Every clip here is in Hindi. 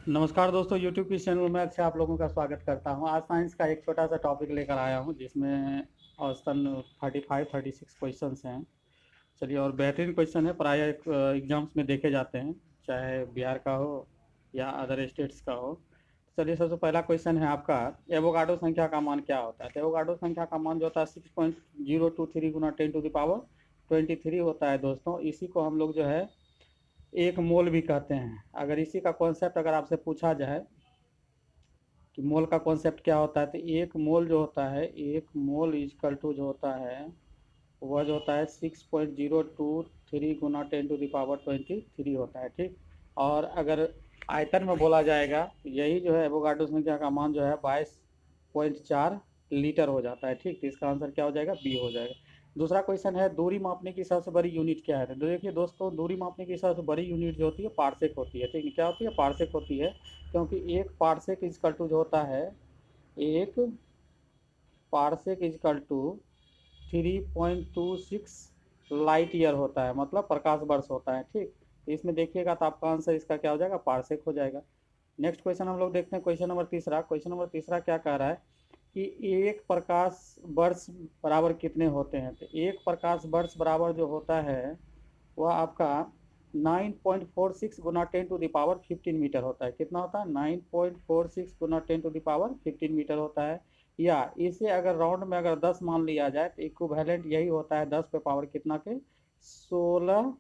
नमस्कार दोस्तों, YouTube की चैनल में अच्छा आप लोगों का स्वागत करता हूं। आज साइंस का एक छोटा सा टॉपिक लेकर आया हूं जिसमें औसतन 35-36 क्वेश्चंस हैं। चलिए, और बेहतरीन क्वेश्चन है, प्राय एग्जाम्स में देखे जाते हैं, चाहे बिहार का हो या अदर स्टेट्स का हो। चलिए, सबसे पहला क्वेश्चन है आपका, एवोगाड्रो संख्या का मान क्या होता है। तो एवोगाड्रो संख्या का मान जो होता है 6.023 गुना 10⁻23 होता है दोस्तों। इसी को हम लोग जो है एक मोल भी कहते हैं। अगर इसी का कॉन्सेप्ट अगर आपसे पूछा जाए कि मोल का कॉन्सेप्ट क्या होता है, तो एक मोल जो होता है, एक मोल इजकल टू जो होता है वह जो होता है 6.023 गुना 10⁻23 होता है, ठीक। और अगर आयतन में बोला जाएगा तो यही जो है एवोगाड्रो संख्या का मान जो है 22.4 लीटर हो जाता है, ठीक। तो इसका आंसर क्या हो जाएगा, बी हो जाएगा। दूसरा क्वेश्चन है, दूरी मापने की सबसे बड़ी यूनिट क्या है। तो देखिए दोस्तों, दूरी मापने की सबसे बड़ी यूनिट जो होती है पारसेक होती है, ठीक है। क्या होती है, पारसेक होती है। क्योंकि एक पारसेक इजकल टू जो होता है, एक parsec is equal to 3.26 light year होता है, मतलब प्रकाश वर्ष होता है, ठीक। तो इसमें देखिएगा तो आपका आंसर इसका क्या हो जाएगा, पारसेक हो जाएगा। नेक्स्ट क्वेश्चन हम लोग देखते हैं, क्वेश्चन नंबर तीसरा। क्वेश्चन नंबर तीसरा क्या कह रहा है कि एक प्रकाश वर्ष बराबर कितने होते हैं। तो एक प्रकाश वर्ष बराबर जो होता है वह आपका 9.46 गुना 10⁻15 मीटर होता है। कितना होता है, 9.46 गुना 10⁻15 मीटर होता है। या इसे अगर राउंड में अगर 10 मान लिया जाए तो इक्विवेलेंट यही होता है 10 पे पावर कितना के 16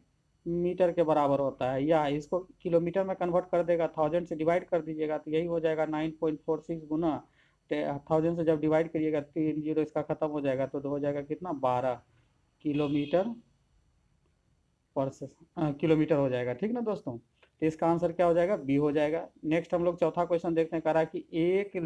मीटर के बराबर होता है। या इसको किलोमीटर में कन्वर्ट कर देगा, 1000 से डिवाइड कर दीजिएगा तो यही हो जाएगा 9.46 गुना 1000 से जब डिवाइड करिएगा 3 जीरो इसका खत्म हो जाएगा तो हो जाएगा कितना, 12 किलोमीटर पर किलोमीटर हो जाएगा, ठीक ना दोस्तों। तो इसका आंसर क्या हो जाएगा, बी हो जाएगा। नेक्स्ट हम लोग चौथा क्वेश्चन देखते हैं, कह रहा है कि एक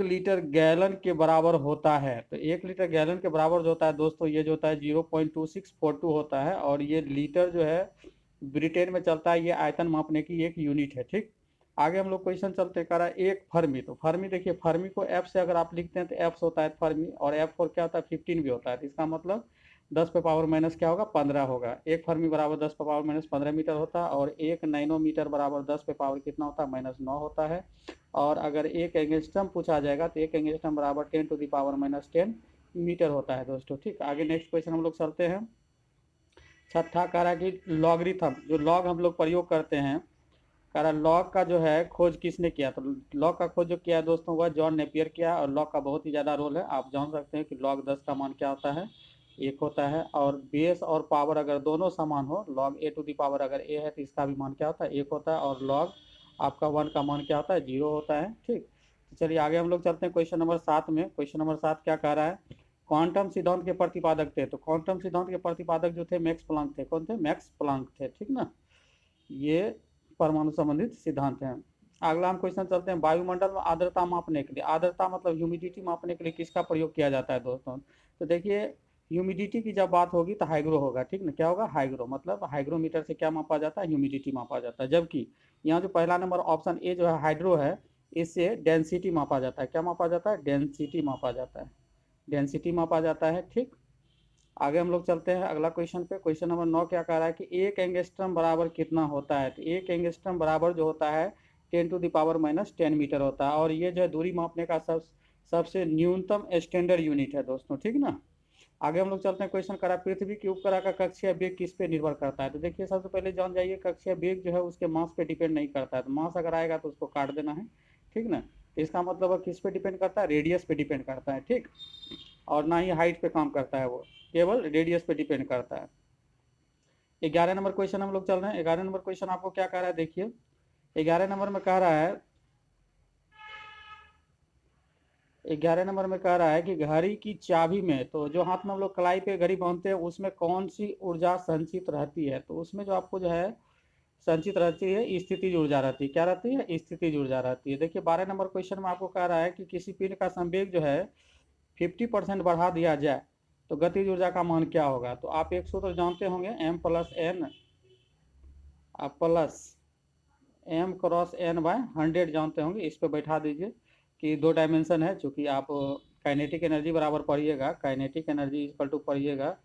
लीटर गैलन के बराबर होता है। तो 1 लीटर गैलन के बराबर जो होता है दोस्तों, ये जो होता है 0.2642 होता है। और ये लीटर जो है ब्रिटेन में चलता है, ये आयतन मापने की एक यूनिट है, ठीक। आगे हम लोग क्वेश्चन चलते, कह रहा है एक फर्मी। तो फर्मी देखिए, फर्मी को एफ से अगर आप लिखते हैं तो एफ होता है फर्मी, और एफ फोर क्या होता है 15 भी होता है। तो इसका मतलब 10 पे पावर माइनस क्या होगा, 15 होगा। एक फर्मी बराबर 10 पे पावर माइनस 15 मीटर होता है। और एक नैनोमीटर बराबर 10 पे पावर कितना होता है, -9 होता है। और अगर एक एंगस्ट्रम पूछा जाएगा तो एक एंगस्ट्रम बराबर 10⁻10 मीटर होता है दोस्तों, ठीक। आगे नेक्स्ट क्वेश्चन हम लोग चलते हैं। छठा कह रहा है कि लॉगरिथम, जो लॉग हम लोग प्रयोग करते हैं, कह रहा लॉग का जो है खोज किसने किया। तो लॉग का खोज जो किया है दोस्तों वह जॉन नेपियर किया। और लॉग का बहुत ही ज़्यादा रोल है, आप जान सकते हैं कि लॉग 10 का मान क्या होता है, 1 होता है। और बेस और पावर अगर दोनों समान हो, log a to the power अगर ए है तो इसका भी मान क्या होता है, 1 होता है। और लॉग आपका 1 का मान क्या होता है, 0 होता है, ठीक। तो चलिए आगे हम लोग चलते हैं क्वेश्चन नंबर 7 में। क्वेश्चन नंबर 7 क्या कह रहा है, क्वांटम सिद्धांत के प्रतिपादक थे। तो क्वांटम सिद्धांत के प्रतिपादक जो थे मैक्स प्लांक थे। कौन थे, मैक्स प्लांक थे, ठीक ना। ये परमाणु संबंधित सिद्धांत हैं। अगला हम क्वेश्चन चलते हैं, वायुमंडल में आर्द्रता मापने के लिए, आर्द्रता मतलब ह्यूमिडिटी मापने के लिए किसका प्रयोग किया जाता है दोस्तों। तो देखिए, ह्यूमिडिटी की जब बात होगी तो हाइग्रो होगा, ठीक ना। क्या होगा, हाइग्रो, मतलब हाइग्रोमीटर से क्या मापा जाता है, ह्यूमिडिटी मापा जाता है। जबकि यहाँ जो पहला नंबर ऑप्शन ए जो है हाइड्रो है, इससे डेंसिटी मापा जाता है। क्या मापा जाता है, डेंसिटी मापा जाता है, डेंसिटी मापा जाता है, ठीक। आगे हम लोग चलते हैं अगला क्वेश्चन पे। क्वेश्चन नंबर 9 क्या कह रहा है कि एक एंगस्ट्रम बराबर कितना होता है। तो एक एंगस्ट्रम बराबर जो होता है 10⁻10 मीटर होता है। और ये जो है दूरी मापने का सबसे न्यूनतम स्टैंडर्ड यूनिट है दोस्तों, ठीक ना। आगे हम लोग चलते हैं, क्वेश्चन करा पृथ्वी की उपग्रह का कक्षीय वेग किस पे निर्भर करता है। तो देखिए, सबसे पहले जान जाइए कक्षीय वेग जो है उसके मास पे डिपेंड नहीं करता है। तो मास अगर आएगा तो उसको काट देना है, ठीक ना। तो इसका मतलब किस पे डिपेंड करता है, रेडियस पे डिपेंड करता है, ठीक। और ना ही हाइट पे काम करता है, वो केवल रेडियस पे डिपेंड करता है। 11 नंबर क्वेश्चन हम लोग चल रहे हैं। 11 नंबर क्वेश्चन आपको क्या कह रहा है, देखिए 11 नंबर में कह रहा है, 11 नंबर में कह रहा है कि घड़ी की चाबी में, तो जो हाथ में हम लोग कलाई पे घड़ी बांधते हैं उसमें कौन सी ऊर्जा संचित रहती है। तो उसमें जो आपको जो है संचित रहती है, स्थितिज ऊर्जा रहती है। क्या रहती है, स्थितिज ऊर्जा रहती है। देखिए 12 नंबर क्वेश्चन में आपको कह रहा है कि किसी पिंड का संवेग जो है 50% बढ़ा दिया जाए तो गतिज ऊर्जा का मान क्या होगा। तो आप एक सूत्र जानते होंगे, m+n प्लस m×n/100 जानते होंगे। इस पे बैठा दीजिए कि 2 डायमेंशन है, चूंकि आप काइनेटिक एनर्जी बराबर पढ़िएगा, काइनेटिक एनर्जी इक्वल टू पढ़िएगा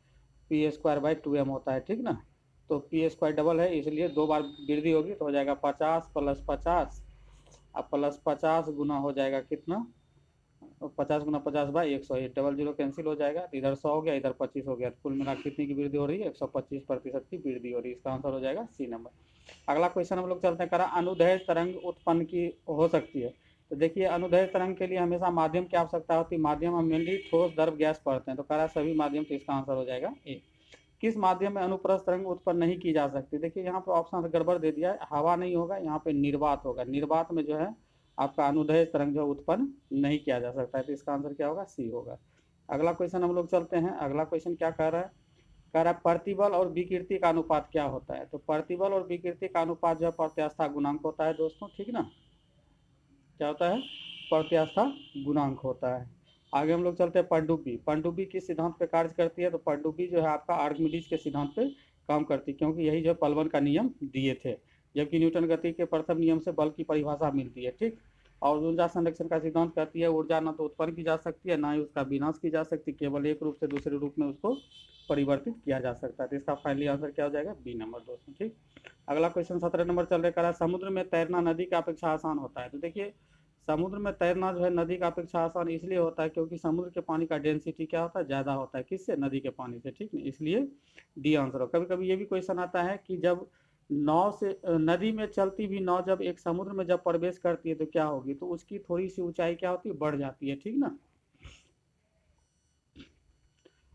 P² /2m होता है, ठीक ना। तो पी स्क्वायर डबल है, इसलिए 2 बार वृद्धि होगी तो हो जाएगा 50 प्लस 50, अब प्लस 50 गुना हो जाएगा कितना, 50 गुना 50 बाई 100, ये डबल जीरो कैंसिल हो जाएगा, इधर 100 हो गया, इधर 25 हो गया, कुल मिला कितनी की वृद्धि हो रही है, 125% की वृद्धि हो रही है। इसका आंसर हो जाएगा सी नंबर। अगला क्वेश्चन हम लोग चलते हैं, करा अनुदैर्ध्य तरंग उत्पन्न की हो सकती है। तो देखिए अनुदैर्ध्य तरंग के लिए हमेशा माध्यम की आवश्यकता होती है, माध्यम हम मेनली ठोस द्रव गैस पढ़ते हैं, तो करा सभी माध्यम, तो इसका आंसर हो जाएगा ए। किस माध्यम में अनुप्रस्थ तरंग उत्पन्न नहीं की जा सकती, देखिए यहाँ पर ऑप्शन गड़बड़ दे दिया है, हवा नहीं होगा, यहाँ पे निर्वात होगा, निर्वात में जो है आपका अनुदैर्ध्य तरंग जो उत्पन्न नहीं किया जा सकता है, तो इसका आंसर क्या होगा, सी होगा। अगला क्वेश्चन हम लोग चलते हैं, अगला क्वेश्चन क्या कह रहा है, कह रहा है प्रतिबल और विकृति का अनुपात क्या होता है। तो प्रतिबल और विकृति का अनुपात जो है प्रत्यास्था गुणांक होता है दोस्तों, ठीक ना, क्या होता है, प्रत्यास्था गुणांक होता है। आगे हम लोग चलते हैं, पनडुब्बी, पनडुब्बी किस सिद्धांत पे कार्य करती है, तो पनडुब्बी जो है आपका आर्किमिडीज के सिद्धांत पे काम करती है, क्योंकि यही जो पलवन का नियम दिए थे, जबकि न्यूटन गति के प्रथम नियम से बल की परिभाषा मिलती है, ठीक। और ऊर्जा संरक्षण का सिद्धांत कहती है ऊर्जा न तो उत्पन्न की जा सकती है ना ही उसका विनाश की जा सकती, केवल एक रूप से दूसरे रूप में उसको परिवर्तित किया जा सकता है, तो इसका फाइनली आंसर क्या हो जाएगा, बी नंबर दोस्तों, ठीक। अगला क्वेश्चन 17 नंबर चल रहा है, समुद्र में तैरना नदी की अपेक्षा आसान होता है। तो देखिए समुद्र में तैरना जो है नदी की अपेक्षा आसान इसलिए होता है क्योंकि समुद्र के पानी का डेंसिटी क्या होता है, ज़्यादा होता है, किससे, नदी के पानी से, ठीक है, इसलिए डी आंसर हो। कभी कभी ये भी क्वेश्चन आता है कि जब नाव से नदी में चलती हुई नाव जब एक समुद्र में जब प्रवेश करती है तो क्या होगी, तो उसकी थोड़ी सी ऊंचाई क्या होती है, बढ़ जाती है, ठीक ना।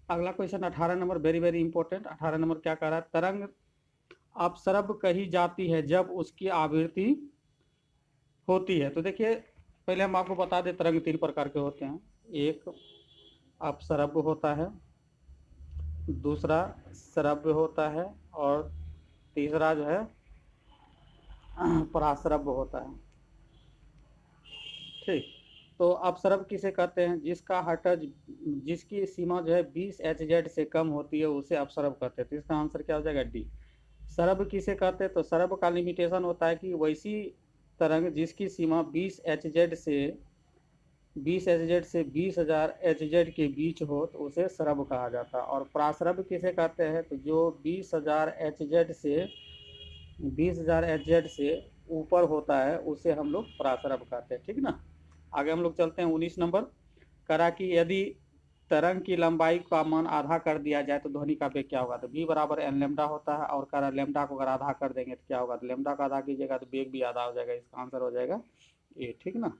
अगला question 18 number, very very important. 18 number क्या कह रहा है, तरंग अपसरब कही जाती है जब उसकी आवृत्ति होती है। तो देखिए पहले हम आपको बता दें तरंग 3 प्रकार के होते हैं, एक अपसरब होता है, दूसरा श्रव्य होता है, और तीसरा जो है पराश्रव्य होता है, ठीक। तो अपसरब किसे कहते हैं, जिसका हटज, जिसकी सीमा जो है 20 HZ से कम होती है उसे अपसरब कहते हैं, तो इसका आंसर क्या हो जाएगा, डी। सरब किसे कहते हैं, तो सरब का लिमिटेशन होता है कि वैसी तरंग जिसकी सीमा 20 HZ से 20,000 HZ के बीच हो तो उसे सरब कहा जाता है। और प्रासरब किसे कहते हैं, तो जो 20,000 HZ से ऊपर होता है उसे हम लोग प्रासरब कहते हैं, ठीक ना। आगे हम लोग चलते हैं 19 नंबर, करा कि यदि तरंग की लंबाई का मान आधा कर दिया जाए तो ध्वनि का वेग क्या होगा, तो v बराबर n लेमडा होता है, और करा लेमडा को अगर आधा कर देंगे तो क्या होगा, तो लेमडा का आधा कीजिएगा तो वेग भी आधा हो जाएगा, इसका आंसर हो जाएगा ए, ठीक ना।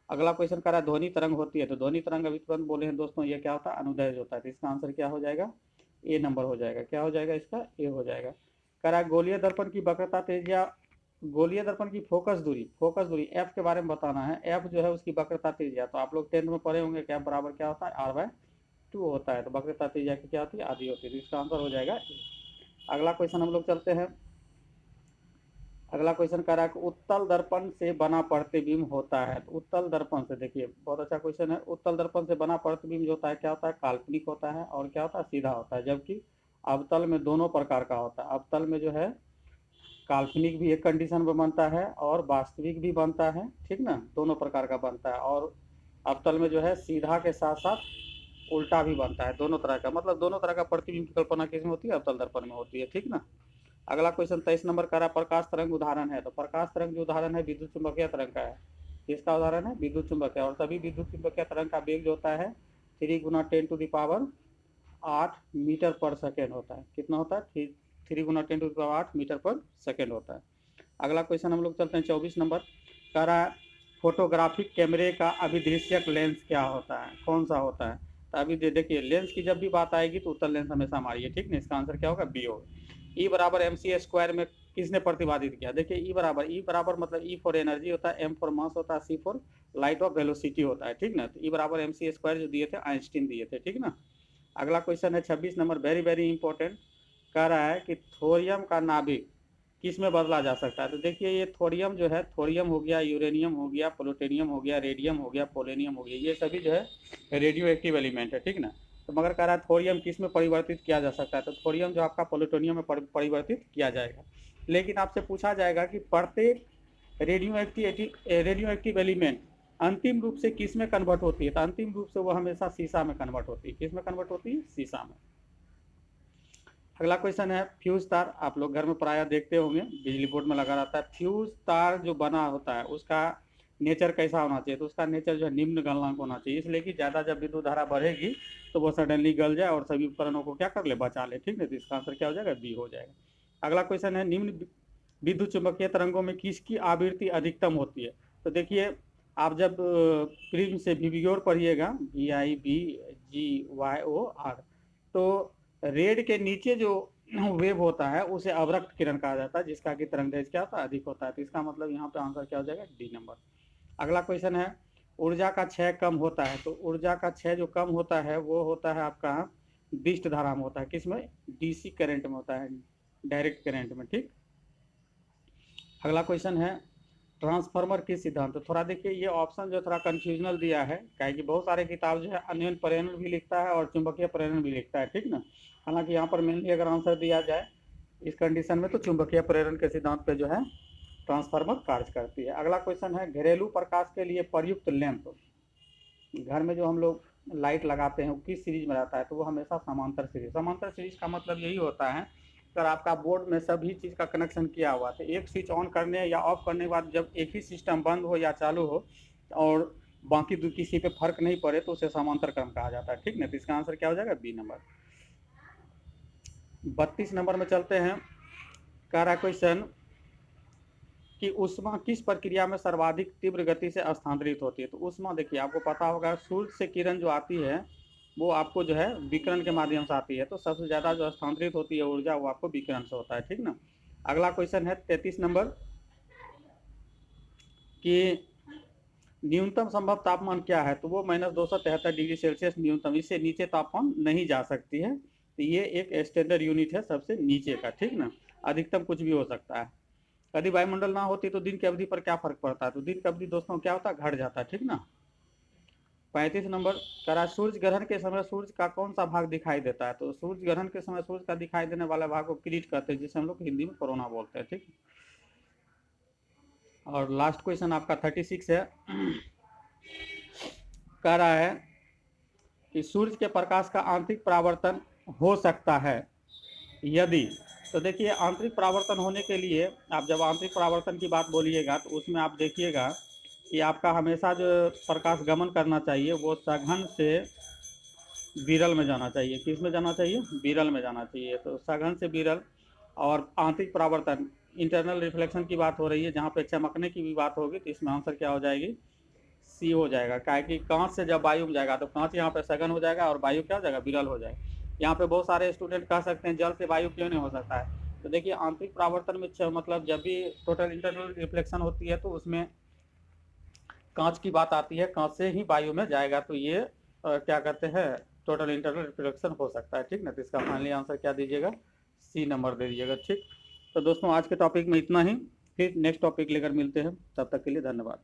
अगला क्वेश्चन करा ध्वनि तरंग होती है, तो ध्वनि तरंग अभी तुरंत बोले हैं दोस्तों, ये क्या होता है, अनुदैर्ध्य होता है, तो इसका आंसर क्या हो जाएगा, ए नंबर हो जाएगा, क्या हो जाएगा इसका, ए हो जाएगा। करा गोलीय दर्पण की वक्रता त्रिज्या, गोलीय दर्पण की फोकस दूरी एफ के बारे में बताना है, एफ जो है उसकी वक्रता त्रिज्या, तो आप लोग 10th में पढ़े होंगे कि एफ बराबर क्या होता है, r/2 होता है, तो वक्रता त्रिज्या की क्या होती है, आधी होती है, तो इसका आंसर हो जाएगा ए। अगला क्वेश्चन हम लोग चलते हैं, अगला क्वेश्चन कह रहा है कि उत्तल दर्पण से बना प्रतिबिंब होता है, तो उत्तल दर्पण से, देखिए बहुत अच्छा क्वेश्चन है, उत्तल दर्पण से बना प्रतिबिंब जो होता है क्या होता है, काल्पनिक होता है, और क्या होता है, सीधा होता है, जबकि अवतल में दोनों प्रकार का होता है। अवतल में जो है काल्पनिक भी एक कंडीशन में बनता है और वास्तविक भी बनता है, ठीक ना, दोनों प्रकार का बनता है, और अवतल में जो है सीधा के साथ साथ उल्टा भी बनता है, दोनों तरह का, मतलब दोनों तरह का प्रतिबिंब की कल्पना किसमें होती है, अवतल दर्पण में होती है, ठीक ना। अगला क्वेश्चन 23 नंबर का रहा, प्रकाश तरंग उदाहरण है, तो प्रकाश तरंग जो उदाहरण है विद्युत चुंबकीय तरंग का है, किसका उदाहरण है, विद्युत चुंबकीय, और सभी विद्युत चुंबकीय तरंग का वेग जो होता है 3 गुना 10⁸ मीटर पर सेकेंड होता है, कितना होता है, 3 गुना 10⁸ मीटर पर सेकेंड होता है। अगला क्वेश्चन हम लोग चलते हैं 24 नंबर, कह रहा है फोटोग्राफिक कैमरे का अभिदृश्यक लेंस क्या होता है, कौन सा होता है, तो अभी देखिए लेंस की जब भी बात आएगी तो उत्तर लेंस हमेशा हमारी है, ठीक ना, इसका आंसर क्या होगा, बी होगा। ई बराबर mc² में किसने प्रतिपादित किया, देखिए ई बराबर मतलब ई फॉर एनर्जी होता है, एम फॉर मास होता है, सी फॉर लाइट ऑफ वेलोसिटी होता है, ठीक ना, तो ई बराबर mc² जो दिए थे आइंस्टीन दिए थे, ठीक ना। अगला क्वेश्चन है 26 नंबर, वेरी वेरी इंपॉर्टेंट, कह रहा है कि थोरियम का नाभिक किस में बदला जा सकता है, तो देखिए ये थोरियम जो है, थोरियम हो गया, यूरेनियम हो गया, प्लूटोनियम हो गया, रेडियम हो गया, पोलोनियम हो गया, ये सभी जो है रेडियो एक्टिव एलिमेंट है, ठीक ना। तो मगर कह रहा है थोरियम किस में परिवर्तित किया जा सकता है, तो थोरियम जो आपका प्लूटोनियम में परिवर्तित किया जाएगा, लेकिन आपसे पूछा जाएगा कि प्रत्येक रेडियो एक्टिव एलिमेंट अंतिम रूप से किस में कन्वर्ट होती है, तो अंतिम रूप से वो हमेशा सीसा में कन्वर्ट होती है, किस में कन्वर्ट होती है, सीसा में। अगला क्वेश्चन है फ्यूज तार। आप लोग घर में प्रायः देखते होंगे, बिजली बोर्ड में लगा रहता है। फ्यूज तार जो बना होता है उसका नेचर कैसा होना चाहिए? तो उसका नेचर जो है निम्न गलनांक होना चाहिए, इसलिए कि ज़्यादा जब विद्युत धारा बढ़ेगी तो वो सडनली गल जाए और सभी उपकरणों को क्या कर ले, बचा ले। ठीक है, तो इसका आंसर क्या हो जाएगा? बी हो जाएगा। अगला क्वेश्चन है निम्न विद्युत चुंबकीय तरंगों में किसकी आवृत्ति अधिकतम होती है? तो देखिए, आप जब प्रिज्म से वीवीओर पढ़िएगा, VIBGYOR, तो रेड के नीचे जो वेव होता है उसे अवरक्त किरण कहा जाता है, जिसका कि तरंग दैर्ध्य क्या होता है? अधिक होता है। तो इसका मतलब यहाँ पे आंसर क्या हो जाएगा? D number. अगला क्वेश्चन है ऊर्जा का क्षय कम होता है। तो ऊर्जा का क्षय जो कम होता है वो होता है आपका डिस्ट धारा में होता है। किसमें? डीसी करंट में होता है, डायरेक्ट करंट में। ठीक। अगला क्वेश्चन है ट्रांसफार्मर किस सिद्धांत? तो थोड़ा देखिए, ये ऑप्शन जो थोड़ा कंफ्यूजनल दिया है, क्या कि बहुत सारे किताब जो है अन्योन्य प्रेरण भी लिखता है और चुंबकीय प्रेरण भी लिखता है। ठीक ना। हालांकि यहाँ पर मेनली अगर आंसर दिया जाए इस कंडीशन में तो चुंबकीय प्रेरण के सिद्धांत पे जो है ट्रांसफार्मर कार्य करती है। अगला क्वेश्चन है घरेलू प्रकाश के लिए प्रयुक्त लैंप। घर में जो हम लोग लाइट लगाते हैं वो किस सीरीज में रहता है? तो वो हमेशा समांतर सीरीज। समांतर सीरीज का मतलब यही होता है, अगर आपका बोर्ड में सभी चीज़ का कनेक्शन किया हुआ तो एक स्विच ऑन करने या ऑफ करने के बाद जब एक ही सिस्टम बंद हो या चालू हो और बाकी किसी पे फर्क नहीं पड़े तो उसे समांतर क्रम कहा जाता है। ठीक ना। तो इसका आंसर क्या हो जाएगा? B number. 32 नंबर में चलते हैं। कह रहा क्वेश्चन कि ऊष्मा किस प्रक्रिया में सर्वाधिक तीव्र गति से स्थानांतरित होती है? तो ऊष्मा देखिए, आपको पता होगा सूर्य से किरण जो आती है वो आपको जो है विकिरण के माध्यम से आती है, तो सबसे ज्यादा जो स्थानांतरित होती है ऊर्जा वो आपको विकिरण से होता है। ठीक ना। अगला क्वेश्चन है 33 नंबर कि न्यूनतम संभव तापमान क्या है? तो वो -273 डिग्री सेल्सियस न्यूनतम, इससे नीचे तापमान नहीं जा सकती है। तो ये एक स्टैंडर्ड यूनिट है सबसे नीचे का। ठीक ना। अधिकतम कुछ भी हो सकता है। यदि वायुमंडल ना होती तो दिन की अवधि पर क्या फर्क पड़ता है? तो दिन की अवधि दोस्तों क्या होता है? घट जाता है। ठीक ना। 35 नंबर करा सूर्य ग्रहण के समय सूर्य का कौन सा भाग दिखाई देता है? तो सूर्य ग्रहण के समय सूर्य का दिखाई देने वाला भाग को क्रीट कहते हैं, जिसे हम लोग हिंदी में कोरोना बोलते हैं। ठीक। और लास्ट क्वेश्चन आपका 36 है। कह रहा है कि सूर्य के प्रकाश का आंतरिक परावर्तन हो सकता है यदि। तो देखिए, आंतरिक परावर्तन होने के लिए आप जब आंतरिक परावर्तन की बात बोलिएगा तो उसमें आप देखिएगा कि आपका हमेशा जो प्रकाश गमन करना चाहिए वो सघन से विरल में जाना चाहिए। किस में जाना चाहिए? विरल में जाना चाहिए। तो सघन से विरल। और आंतरिक परावर्तन, इंटरनल रिफ्लेक्शन की बात हो रही है, जहाँ पे चमकने की भी बात होगी, तो इसमें आंसर क्या हो जाएगी? सी हो जाएगा। क्या कि कांच से जब वायु में जाएगा तो कांच यहाँ पे सघन हो जाएगा और वायु क्या हो जाएगा? विरल हो जाएगा। यहाँ पे बहुत सारे स्टूडेंट कह सकते हैं जल से वायु क्यों नहीं हो सकता है? तो देखिए, आंतरिक परावर्तन में मतलब जब भी टोटल इंटरनल रिफ्लेक्शन होती है तो उसमें कांच की बात आती है, कांच से ही वायु में जाएगा, तो ये क्या कहते हैं? टोटल इंटरनल रिफ्लेक्शन हो सकता है। ठीक ना। तो इसका फाइनली आंसर क्या दीजिएगा? सी नंबर दे दीजिएगा। ठीक। तो दोस्तों आज के टॉपिक में इतना ही, फिर नेक्स्ट टॉपिक लेकर मिलते हैं, तब तक के लिए धन्यवाद।